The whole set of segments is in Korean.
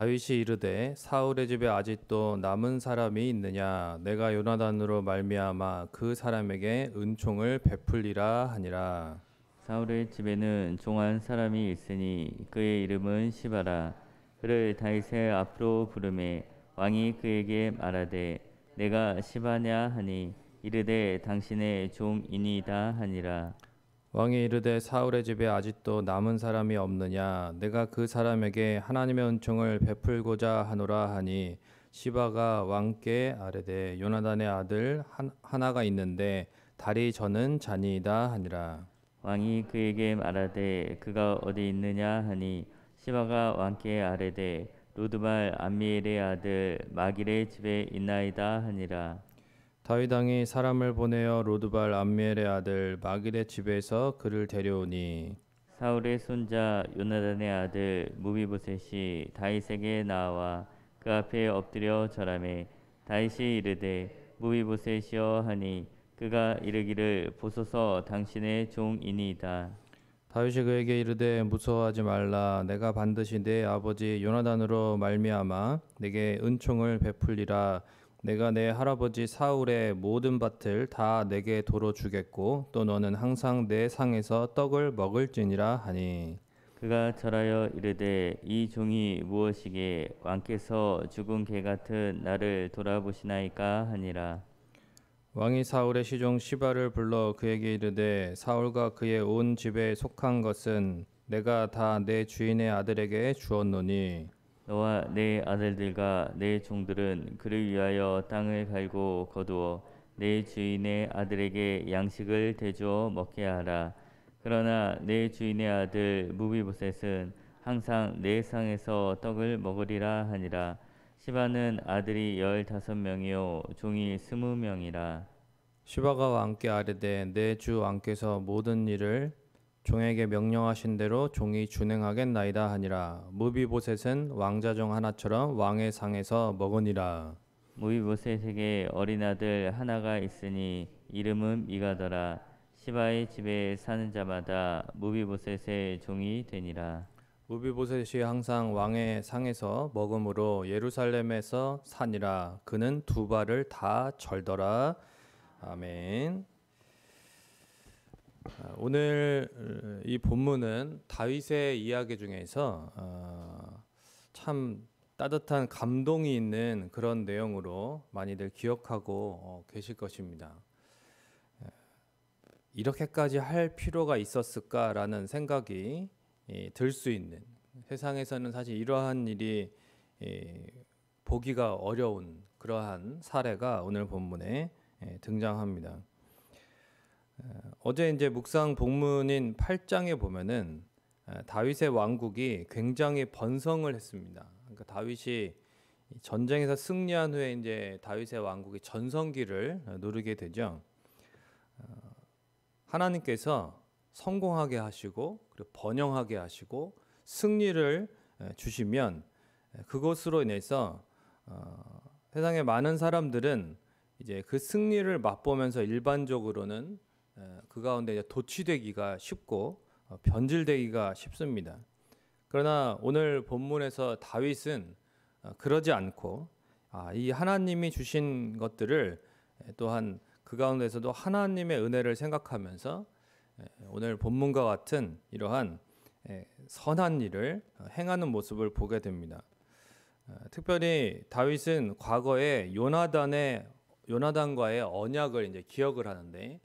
다윗이 이르되 사울의 집에 아직도 남은 사람이 있느냐 내가 요나단으로 말미암아 그 사람에게 은총을 베풀리라 하니라. 사울의 집에는 종 한 사람이 있으니 그의 이름은 시바라. 그를 다윗의 앞으로 부르매 왕이 그에게 말하되 내가 시바냐 하니 이르되 당신의 종이니이다 하니라. 왕이 이르되 사울의 집에 아직도 남은 사람이 없느냐 내가 그 사람에게 하나님의 은총을 베풀고자 하노라 하니 시바가 왕께 아뢰되 요나단의 아들 하나가 있는데 다리 저는 자니이다 하니라. 왕이 그에게 말하되 그가 어디 있느냐 하니 시바가 왕께 아뢰되 로드발 암미엘의 아들 마길의 집에 있나이다 하니라. 다윗 왕이 사람을 보내어 로드발 암미엘의 아들 마길의 집에서 그를 데려오니 사울의 손자 요나단의 아들 무비보셋이 다윗에게 나와 그 앞에 엎드려 절하매 다윗이 이르되 무비보셋이여 하니 그가 이르기를 보소서 당신의 종이니이다. 다윗이 그에게 이르되 무서워하지 말라 내가 반드시 내 아버지 요나단으로 말미암아 내게 은총을 베풀리라. 내가 내 할아버지 사울의 모든 밭을 다 내게 도로 주겠고 또 너는 항상 내 상에서 떡을 먹을지니라 하니 그가 절하여 이르되 이 종이 무엇이게 왕께서 죽은 개 같은 나를 돌아보시나이까 하니라. 왕이 사울의 시종 시바를 불러 그에게 이르되 사울과 그의 온 집에 속한 것은 내가 다 내 주인의 아들에게 주었노니 너와 내 아들들과 내 종들은 그를 위하여 땅을 갈고 거두어 내 주인의 아들에게 양식을 대주어 먹게 하라. 그러나 내 주인의 아들 무비보셋은 항상 내 상에서 떡을 먹으리라 하니라. 시바는 아들이 15명이요 종이 20명이라. 시바가 왕께 아뢰되 내 주 왕께서 모든 일을 종에게 명령하신 대로 종이 준행하겠나이다 하니라. 무비보셋은 왕자 중 하나처럼 왕의 상에서 먹으니라. 무비보셋에게 어린 아들 하나가 있으니 이름은 미가더라. 시바의 집에 사는 자마다 무비보셋의 종이 되니라. 무비보셋이 항상 왕의 상에서 먹음으로 예루살렘에서 사니라. 그는 두 발을 다 절더라. 아멘. 오늘 이 본문은 다윗의 이야기 중에서 참 따뜻한 감동이 있는 그런 내용으로 많이들 기억하고 계실 것입니다. 이렇게까지 할 필요가 있었을까라는 생각이 들 수 있는, 세상에서는 사실 이러한 일이 보기가 어려운 그러한 사례가 오늘 본문에 등장합니다. 어제 이제 묵상 본문인 8장에 보면은 다윗의 왕국이 굉장히 번성을 했습니다. 그러니까 다윗이 전쟁에서 승리한 후에 이제 다윗의 왕국이 전성기를 누리게 되죠. 하나님께서 성공하게 하시고 그리고 번영하게 하시고 승리를 주시면 그것으로 인해서 세상의 많은 사람들은 이제 그 승리를 맛보면서 일반적으로는 그 가운데 이제 도취되기가 쉽고 변질되기가 쉽습니다. 그러나 오늘 본문에서 다윗은 그러지 않고 이 하나님이 주신 것들을 또한 그 가운데서도 하나님의 은혜를 생각하면서 오늘 본문과 같은 이러한 선한 일을 행하는 모습을 보게 됩니다. 특별히 다윗은 과거에 요나단과의 언약을 이제 기억을 하는데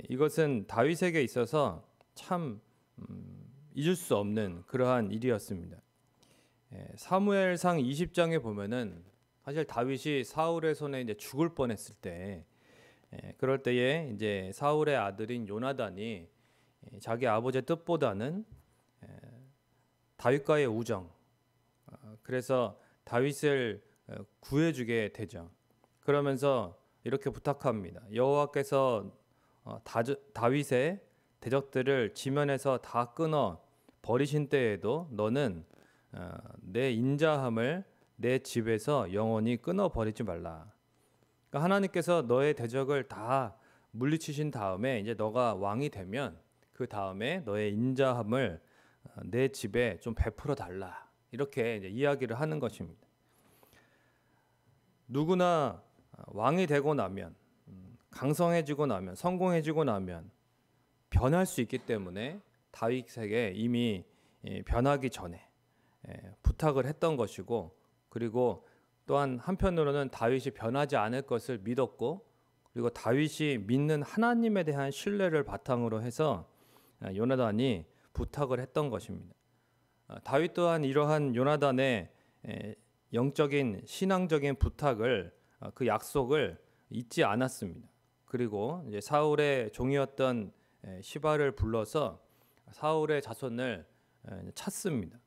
이것은 다윗에게 있어서 참 잊을 수 없는 그러한 일이었습니다. 사무엘상 20장에 보면은 사실 다윗이 사울의 손에 이제 죽을 뻔했을 때 그럴 때에 이제 사울의 아들인 요나단이 자기 아버지의 뜻보다는 다윗과의 우정, 그래서 다윗을 구해주게 되죠. 그러면서 이렇게 부탁합니다. 여호와께서 다윗의 대적들을 지면에서 다 끊어 버리신 때에도 너는 내 인자함을 내 집에서 영원히 끊어 버리지 말라. 그러니까 하나님께서 너의 대적을 다 물리치신 다음에 이제 너가 왕이 되면 그 다음에 너의 인자함을 내 집에 좀 베풀어 달라. 이렇게 이제 이야기를 하는 것입니다. 누구나 왕이 되고 나면 강성해지고 나면 성공해지고 나면 변할 수 있기 때문에 다윗에게 이미 변하기 전에 부탁을 했던 것이고, 그리고 또한 한편으로는 다윗이 변하지 않을 것을 믿었고, 그리고 다윗이 믿는 하나님에 대한 신뢰를 바탕으로 해서 요나단이 부탁을 했던 것입니다. 다윗 또한 이러한 요나단의 영적인 신앙적인 부탁을, 그 약속을 잊지 않았습니다. 그리고 이제 사울의 종이었던 시바를 불러서 사울의 자손을 찾습니다.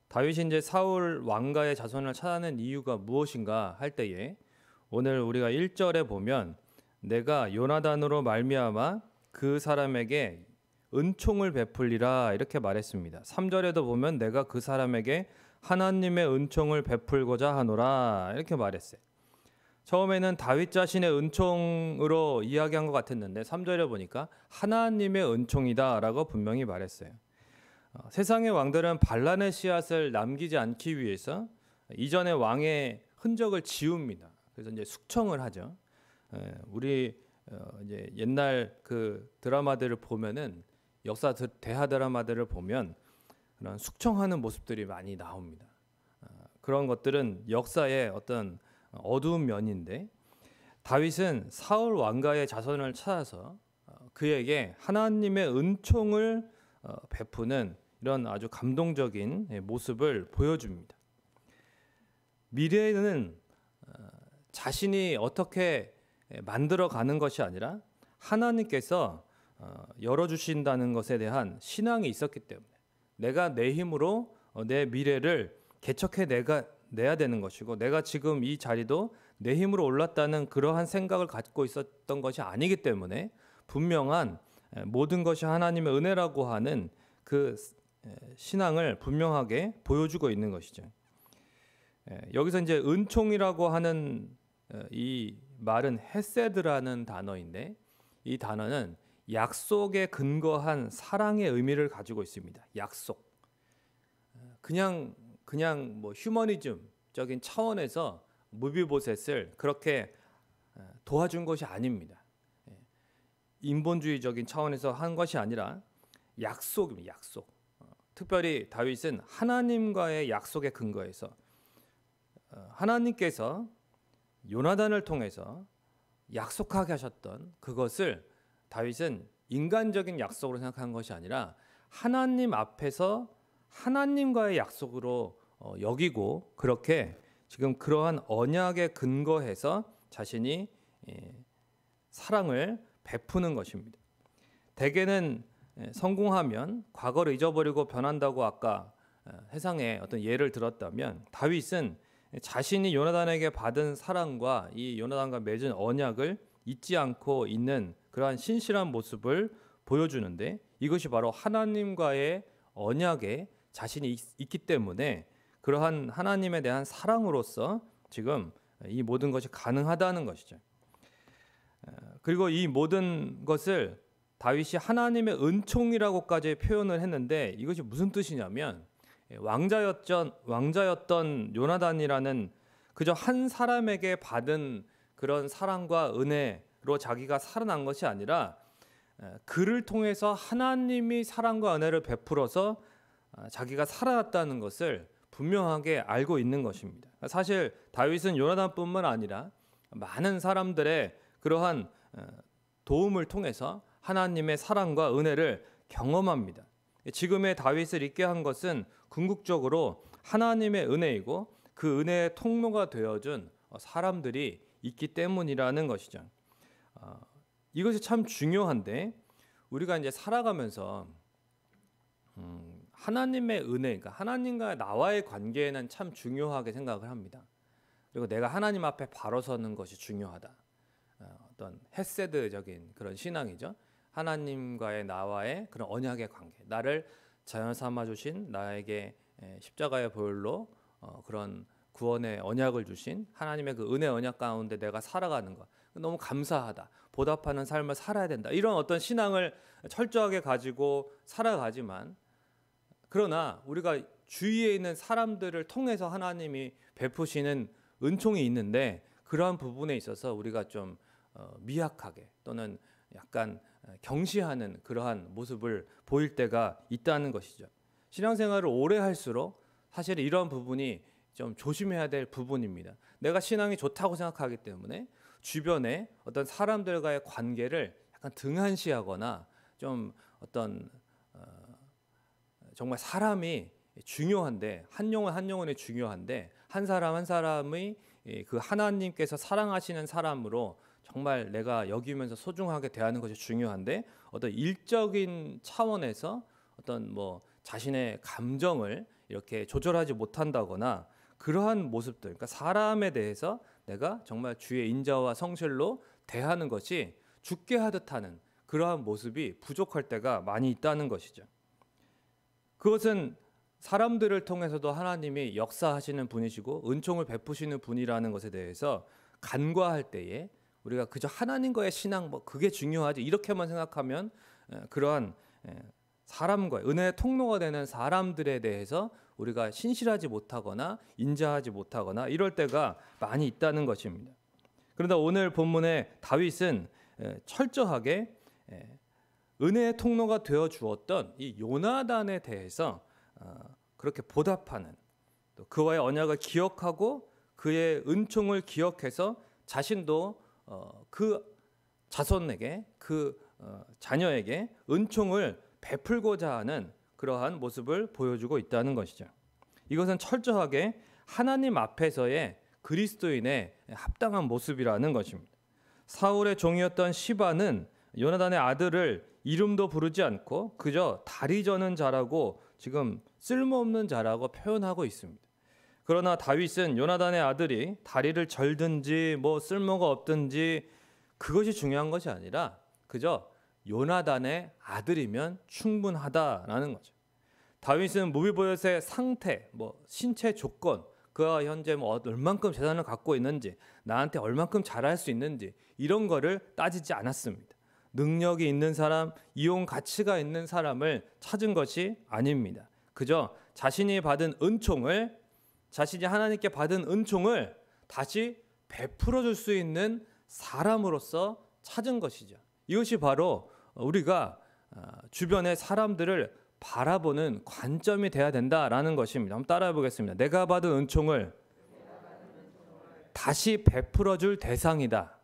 다윗이 이제 사울 왕가의 자손을 찾아낸 이유가 무엇인가 할 때에 오늘 우리가 1절에 보면 내가 요나단으로 말미암아 그 사람에게 은총을 베풀리라 이렇게 말했습니다. 3절에도 보면 내가 그 사람에게 하나님의 은총을 베풀고자 하노라 이렇게 말했어요. 처음에는 다윗 자신의 은총으로 이야기한 것 같았는데 3절에 보니까 하나님의 은총이다라고 분명히 말했어요. 세상의 왕들은 반란의 씨앗을 남기지 않기 위해서 이전의 왕의 흔적을 지웁니다. 그래서 이제 숙청을 하죠. 우리 이제 옛날 그 드라마들을 보면은, 역사 대하 드라마들을 보면 그런 숙청하는 모습들이 많이 나옵니다. 그런 것들은 역사의 어떤 어두운 면인데, 다윗은 사울 왕가의 자손을 찾아서 그에게 하나님의 은총을 베푸는 이런 아주 감동적인 모습을 보여줍니다. 미래는 자신이 어떻게 만들어가는 것이 아니라 하나님께서 열어주신다는 것에 대한 신앙이 있었기 때문에 내가 내 힘으로 내 미래를 개척해 내야 되는 것이고, 내가 지금 이 자리도 내 힘으로 올랐다는 그러한 생각을 갖고 있었던 것이 아니기 때문에 분명한 모든 것이 하나님의 은혜라고 하는 그 신앙을 분명하게 보여주고 있는 것이죠. 여기서 이제 은총이라고 하는 이 말은 헤세드라는 단어인데, 이 단어는 약속에 근거한 사랑의 의미를 가지고 있습니다. 약속. 그냥 뭐 휴머니즘적인 차원에서 무비보셋을 그렇게 도와준 것이 아닙니다. 인본주의적인 차원에서 한 것이 아니라 약속입니다. 약속. 특별히 다윗은 하나님과의 약속에 근거해서 하나님께서 요나단을 통해서 약속하게 하셨던 그것을 다윗은 인간적인 약속으로 생각한 것이 아니라 하나님 앞에서 하나님과의 약속으로 여기고, 그렇게 지금 그러한 언약에 근거해서 자신이 사랑을 베푸는 것입니다. 대개는 성공하면 과거를 잊어버리고 변한다고 아까 해상의 어떤 예를 들었다면, 다윗은 자신이 요나단에게 받은 사랑과 이 요나단과 맺은 언약을 잊지 않고 있는 그러한 신실한 모습을 보여주는데, 이것이 바로 하나님과의 언약에 자신이 있기 때문에 그러한 하나님에 대한 사랑으로서 지금 이 모든 것이 가능하다는 것이죠. 그리고 이 모든 것을 다윗이 하나님의 은총이라고까지 표현을 했는데, 이것이 무슨 뜻이냐면 왕자였던 요나단이라는 그저 한 사람에게 받은 그런 사랑과 은혜로 자기가 살아난 것이 아니라 그를 통해서 하나님이 사랑과 은혜를 베풀어서 자기가 살아났다는 것을 분명하게 알고 있는 것입니다. 사실 다윗은 요나단뿐만 아니라 많은 사람들의 그러한 도움을 통해서 하나님의 사랑과 은혜를 경험합니다. 지금의 다윗을 있게 한 것은 궁극적으로 하나님의 은혜이고, 그 은혜의 통로가 되어준 사람들이 있기 때문이라는 것이죠. 이것이 참 중요한데, 우리가 이제 살아가면서 하나님의 은혜, 그러니까 하나님과 나와의 관계는 참 중요하게 생각을 합니다. 그리고 내가 하나님 앞에 바로 서는 것이 중요하다. 어떤 헤세드적인 그런 신앙이죠. 하나님과의 나와의 그런 언약의 관계, 나를 자연 삼아 주신, 나에게 십자가의 보혈로 그런 구원의 언약을 주신 하나님의 그 은혜 언약 가운데 내가 살아가는 것, 너무 감사하다, 보답하는 삶을 살아야 된다, 이런 어떤 신앙을 철저하게 가지고 살아가지만, 그러나 우리가 주위에 있는 사람들을 통해서 하나님이 베푸시는 은총이 있는데 그러한 부분에 있어서 우리가 좀 미약하게 또는 약간 경시하는 그러한 모습을 보일 때가 있다는 것이죠. 신앙생활을 오래 할수록 사실 이런 부분이 좀 조심해야 될 부분입니다. 내가 신앙이 좋다고 생각하기 때문에 주변에 어떤 사람들과의 관계를 약간 등한시하거나 좀 어떤 정말 사람이 중요한데 한 영혼이 중요한데 한 사람 한 사람의 그 하나님께서 사랑하시는 사람으로 정말 내가 여기면서 소중하게 대하는 것이 중요한데 어떤 일적인 차원에서 어떤 뭐 자신의 감정을 이렇게 조절하지 못한다거나 그러한 모습들, 그러니까 사람에 대해서 내가 정말 주의 인자와 성실로 대하는 것이 죽게 하듯 하는 그러한 모습이 부족할 때가 많이 있다는 것이죠. 그것은 사람들을 통해서도 하나님이 역사하시는 분이시고 은총을 베푸시는 분이라는 것에 대해서 간과할 때에 우리가 그저 하나님과의 신앙 뭐 그게 중요하지 이렇게만 생각하면 그러한 사람과 은혜의 통로가 되는 사람들에 대해서 우리가 신실하지 못하거나 인자하지 못하거나 이럴 때가 많이 있다는 것입니다. 그런데 오늘 본문에 다윗은 철저하게 은혜의 통로가 되어 주었던 이 요나단에 대해서 그렇게 보답하는 또 그와의 언약을 기억하고 그의 은총을 기억해서 자신도 그 자손에게 그 자녀에게 은총을 베풀고자 하는 그러한 모습을 보여주고 있다는 것이죠. 이것은 철저하게 하나님 앞에서의 그리스도인의 합당한 모습이라는 것입니다. 사울의 종이었던 시바는 요나단의 아들을 이름도 부르지 않고 그저 다리 저는 자라고 지금 쓸모없는 자라고 표현하고 있습니다. 그러나 다윗은 요나단의 아들이 다리를 절든지 뭐 쓸모가 없든지 그것이 중요한 것이 아니라 그저 요나단의 아들이면 충분하다라는 거죠. 다윗은 무비보셋의 상태, 뭐 신체 조건, 그가 현재 뭐 얼만큼 재산을 갖고 있는지, 나한테 얼만큼 잘할 수 있는지 이런 거를 따지지 않았습니다. 능력이 있는 사람, 이용 가치가 있는 사람을 찾은 것이 아닙니다. 그저 자신이 받은 은총을, 자신이 하나님께 받은 은총을 다시 베풀어 줄 수 있는 사람으로서 찾은 것이죠. 이것이 바로 우리가 주변의 사람들을 바라보는 관점이 돼야 된다라는 것입니다. 한번 따라해 보겠습니다. 내가 받은 은총을 다시 베풀어 줄 대상이다.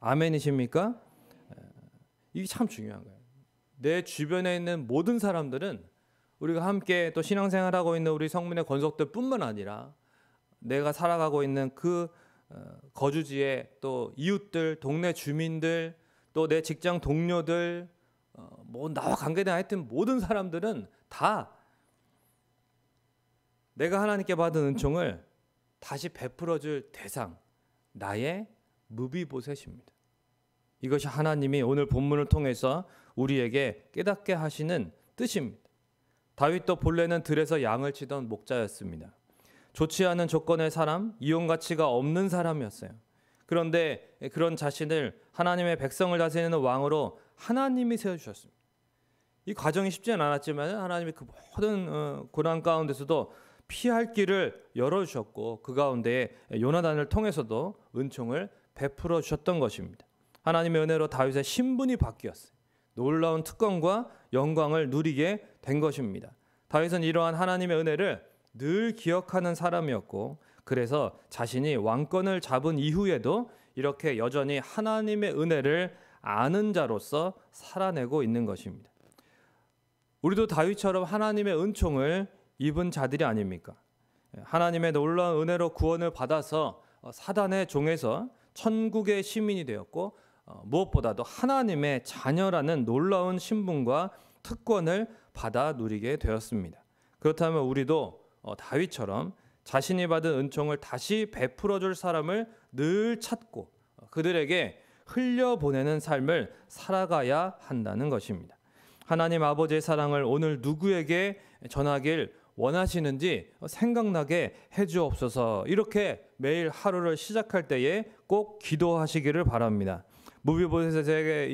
아멘이십니까? 이게 참 중요한 거예요. 내 주변에 있는 모든 사람들은 우리가 함께 또 신앙생활하고 있는 우리 성문의 권속들뿐만 아니라 내가 살아가고 있는 그 거주지의 또 이웃들, 동네 주민들, 또 내 직장 동료들, 뭐 나와 관계된 하여튼 모든 사람들은 다 내가 하나님께 받은 은총을 다시 베풀어줄 대상, 나의 무비보셋입니다. 이것이 하나님이 오늘 본문을 통해서 우리에게 깨닫게 하시는 뜻입니다. 다윗도 본래는 들에서 양을 치던 목자였습니다. 좋지 않은 조건의 사람, 이용 가치가 없는 사람이었어요. 그런데 그런 자신을 하나님의 백성을 다스리는 왕으로 하나님이 세워주셨습니다. 이 과정이 쉽지는 않았지만 하나님이 그 모든 고난 가운데서도 피할 길을 열어주셨고 그 가운데 요나단을 통해서도 은총을 베풀어 주셨던 것입니다. 하나님의 은혜로 다윗의 신분이 바뀌었어요. 놀라운 특권과 영광을 누리게 된 것입니다. 다윗은 이러한 하나님의 은혜를 늘 기억하는 사람이었고 그래서 자신이 왕권을 잡은 이후에도 이렇게 여전히 하나님의 은혜를 아는 자로서 살아내고 있는 것입니다. 우리도 다윗처럼 하나님의 은총을 입은 자들이 아닙니까? 하나님의 놀라운 은혜로 구원을 받아서 사단의 종에서 천국의 시민이 되었고 무엇보다도 하나님의 자녀라는 놀라운 신분과 특권을 받아 누리게 되었습니다. 그렇다면 우리도 다윗처럼 자신이 받은 은총을 다시 베풀어 줄 사람을 늘 찾고 그들에게 흘려보내는 삶을 살아가야 한다는 것입니다. 하나님 아버지의 사랑을 오늘 누구에게 전하길 원하시는지 생각나게 해주옵소서. 이렇게 매일 하루를 시작할 때에 꼭 기도하시기를 바랍니다. 무비보셋에게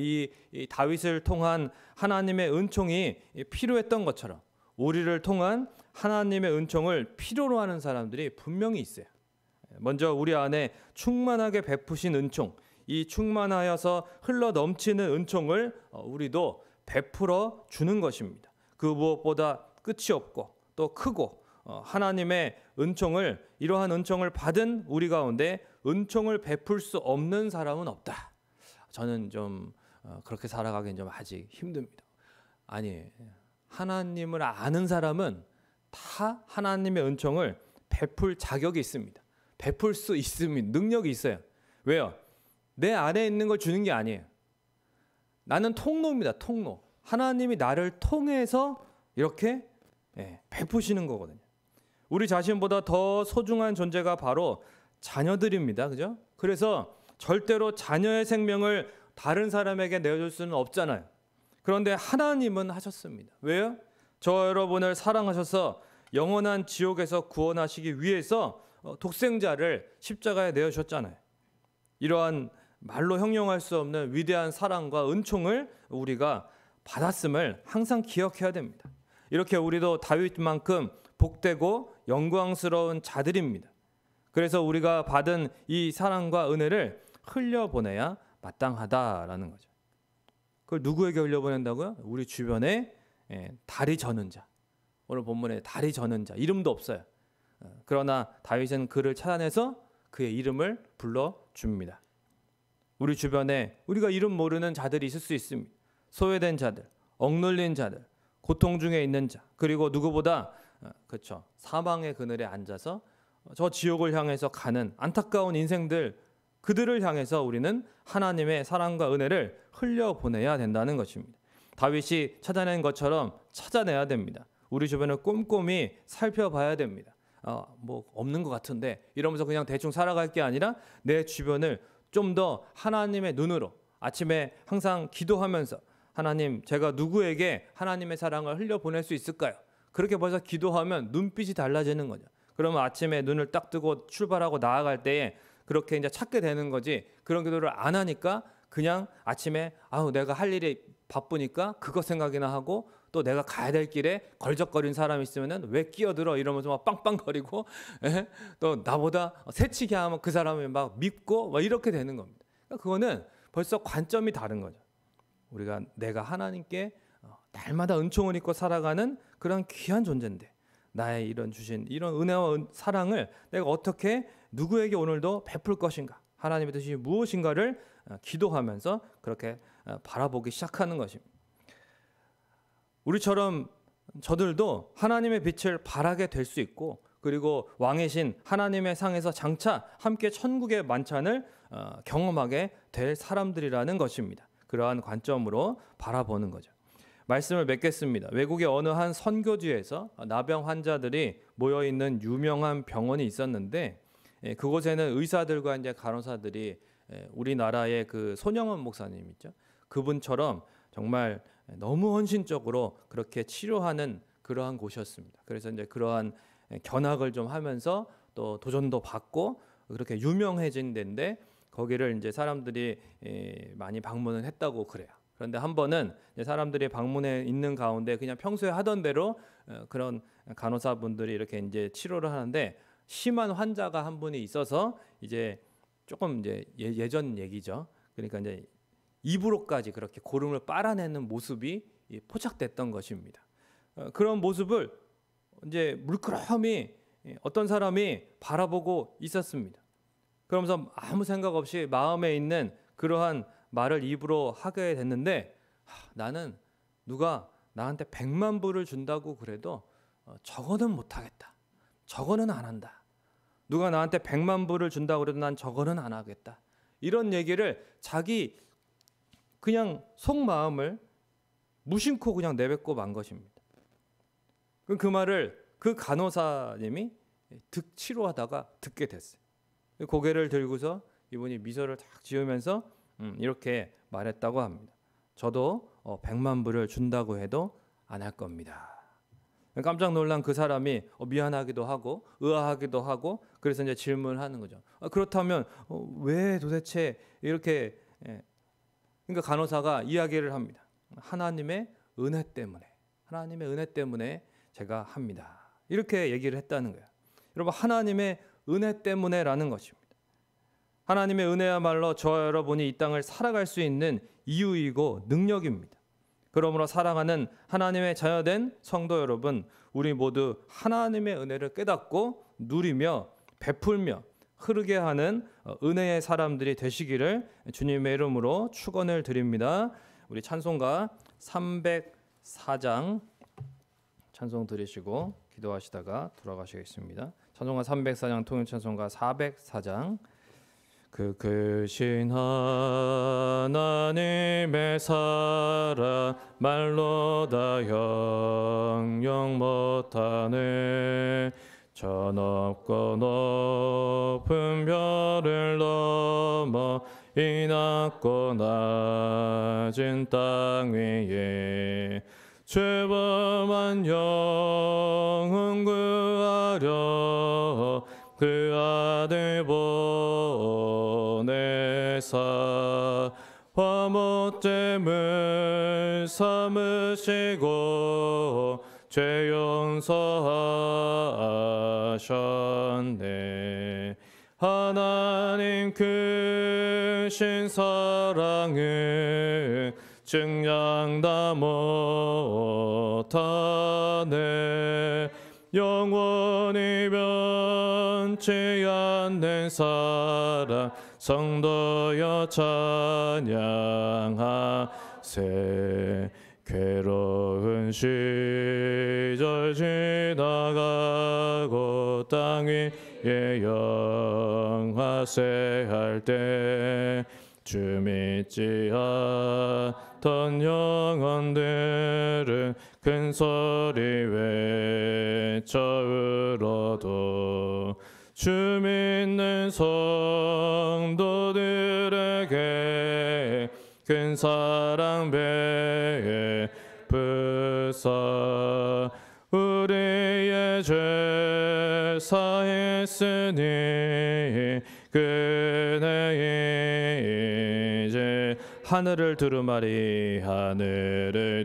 이 다윗을 통한 하나님의 은총이 필요했던 것처럼 우리를 통한 하나님의 은총을 필요로 하는 사람들이 분명히 있어요. 먼저 우리 안에 충만하게 베푸신 은총, 이 충만하여서 흘러 넘치는 은총을 우리도 베풀어 주는 것입니다. 그 무엇보다 끝이 없고 또 크고 하나님의 은총을, 이러한 은총을 받은 우리 가운데 은총을 베풀 수 없는 사람은 없다. 저는 좀 그렇게 살아가기는 좀 아직 힘듭니다. 아니, 하나님을 아는 사람은 다 하나님의 은총을 베풀 자격이 있습니다. 베풀 수 있습니다. 능력이 있어요. 왜요? 내 안에 있는 걸 주는 게 아니에요. 나는 통로입니다. 통로. 하나님이 나를 통해서 이렇게 베푸시는 거거든요. 우리 자신보다 더 소중한 존재가 바로 자녀들입니다. 그죠? 그래서 절대로 자녀의 생명을 다른 사람에게 내어줄 수는 없잖아요. 그런데 하나님은 하셨습니다. 왜요? 저 여러분을 사랑하셔서 영원한 지옥에서 구원하시기 위해서 독생자를 십자가에 내어주셨잖아요. 이러한 말로 형용할 수 없는 위대한 사랑과 은총을 우리가 받았음을 항상 기억해야 됩니다. 이렇게 우리도 다윗만큼 복되고 영광스러운 자들입니다. 그래서 우리가 받은 이 사랑과 은혜를 흘려보내야 마땅하다라는 거죠. 그걸 누구에게 흘려보낸다고요? 우리 주변에 다리 저는 자. 오늘 본문에 다리 저는 자, 이름도 없어요. 그러나 다윗은 그를 찾아내서 그의 이름을 불러줍니다. 우리 주변에 우리가 이름 모르는 자들이 있을 수 있습니다. 소외된 자들, 억눌린 자들, 고통 중에 있는 자, 그리고 누구보다 그렇죠, 사망의 그늘에 앉아서 저 지옥을 향해서 가는 안타까운 인생들, 그들을 향해서 우리는 하나님의 사랑과 은혜를 흘려보내야 된다는 것입니다. 다윗이 찾아낸 것처럼 찾아내야 됩니다. 우리 주변을 꼼꼼히 살펴봐야 됩니다. 뭐 없는 것 같은데 이러면서 그냥 대충 살아갈 게 아니라 내 주변을 좀 더 하나님의 눈으로, 아침에 항상 기도하면서 하나님, 제가 누구에게 하나님의 사랑을 흘려보낼 수 있을까요? 그렇게 벌써 기도하면 눈빛이 달라지는 거죠. 그러면 아침에 눈을 딱 뜨고 출발하고 나아갈 때에 그렇게 이제 찾게 되는 거지. 그런 기도를 안 하니까 그냥 아침에 내가 할 일이 바쁘니까 그거 생각이나 하고, 또 내가 가야 될 길에 걸적거린 사람이 있으면은 왜 끼어들어 이러면서 막 빵빵거리고, 또 나보다 새치기 하면 그 사람이 막 밉고 막 이렇게 되는 겁니다. 그러니까 그거는 벌써 관점이 다른 거죠. 내가 하나님께 날마다 은총을 입고 살아가는 그런 귀한 존재인데, 나의 이런 주신 이런 은혜와 사랑을 내가 어떻게 누구에게 오늘도 베풀 것인가, 하나님의 뜻이 무엇인가를 기도하면서 그렇게 바라보기 시작하는 것입니다. 우리처럼 저들도 하나님의 빛을 발하게 될 수 있고, 그리고 왕이신 하나님의 상에서 장차 함께 천국의 만찬을 경험하게 될 사람들이라는 것입니다. 그러한 관점으로 바라보는 거죠. 말씀을 맺겠습니다. 외국의 어느 한 선교지에서 나병 환자들이 모여있는 유명한 병원이 있었는데, 그곳에는 의사들과 이제 간호사들이 우리나라의 그 손영원 목사님 있죠. 그분처럼 정말 너무 헌신적으로 그렇게 치료하는 그러한 곳이었습니다. 그래서 이제 그러한 견학을 좀 하면서 또 도전도 받고 그렇게 유명해진 데인데, 거기를 이제 사람들이 많이 방문을 했다고 그래요. 그런데 한 번은 사람들이 방문해 있는 가운데 그냥 평소에 하던 대로 그런 간호사분들이 이렇게 이제 치료를 하는데, 심한 환자가 한 분이 있어서 이제 조금 이제 예전 얘기죠. 그러니까 이제 입으로까지 그렇게 고름을 빨아내는 모습이 포착됐던 것입니다. 그런 모습을 이제 물끄러미 어떤 사람이 바라보고 있었습니다. 그러면서 아무 생각 없이 마음에 있는 그러한 말을 입으로 하게 됐는데, 나는 누가 나한테 100만 불을 준다고 그래도 저거는 못하겠다. 저거는 안 한다. 누가 나한테 100만 불을 준다고 그래도 난 저거는 안 하겠다. 이런 얘기를 자기 그냥 속마음을 무심코 그냥 내뱉고 만 것입니다. 그 말을 그 간호사님이 치료하다가 듣게 됐어요. 고개를 들고서 이분이 미소를 탁 지으면서 이렇게 말했다고 합니다. 저도 100만 불을 준다고 해도 안 할 겁니다. 깜짝 놀란 그 사람이 미안하기도 하고 의아하기도 하고, 그래서 이제 질문을 하는 거죠. 그렇다면 왜 도대체 이렇게, 그러니까 간호사가 이야기를 합니다. 하나님의 은혜 때문에 제가 합니다. 이렇게 얘기를 했다는 거예요. 여러분, 하나님의 은혜 때문에라는 것입니다. 하나님의 은혜야말로 저와 여러분이 이 땅을 살아갈 수 있는 이유이고 능력입니다. 그러므로 사랑하는 하나님의 자녀된 성도 여러분, 우리 모두 하나님의 은혜를 깨닫고 누리며 베풀며 흐르게 하는 은혜의 사람들이 되시기를 주님의 이름으로 축원을 드립니다. 우리 찬송가 304장 찬송 들으시고 기도하시다가 돌아가시겠습니다. 찬송가 304장, 통일 찬송가 404장. 그 크신 하나님의 사랑 말로 다 형용 못하네. 저 높고 높은 별을 넘어 이 낮고 낮은 땅 위에 죄범한 영혼 구하려 그 아들 보내사 화못됨을 삼으시고 죄 용서하셨네. 하나님 크신 사랑을 증량 다 못하네. 영원히 변치 않는 사랑 성도여 찬양하세. 괴로운 시절 지나가고 땅 위에 영화세 할 때 주 믿지 않던 영혼들은 큰 소리 외쳐 울어도 주 믿는 성도들에게 큰 사랑 베푸사. 우리의 죄 사했으니 그네 이제 하늘을 두루마리 하늘을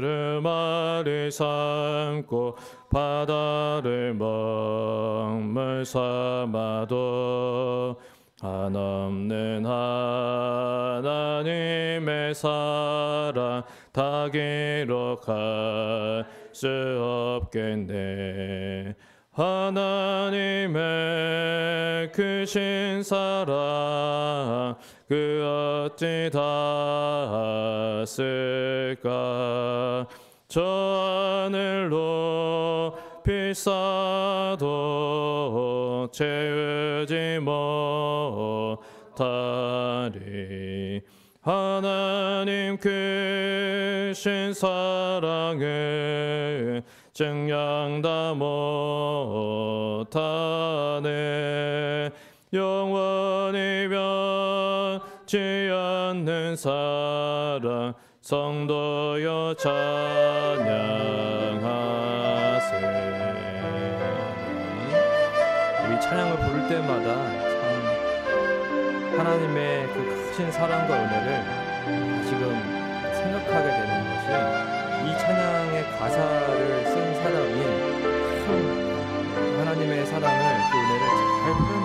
두루마리 삼고 바다를 먹물 삼아도 한없는 하나님의 사랑 다 기록할 수 없겠네. 하나님의 크신 사랑 그 어찌 닿았을까. 저 하늘로 비싸도 채우지 못하리. 하나님 크신 사랑을 증량 다 못하네. 영원히 변치 않는 사랑 성도여 찬양하세. 우리 찬양을 부를 때마다 참 하나님의 그 크신 사랑과 은혜를 다시금 생각하게 되는 것이, 이 찬양의 가사를 쓴 사람이 참 하나님의 사랑을, 그 은혜를 잘 표현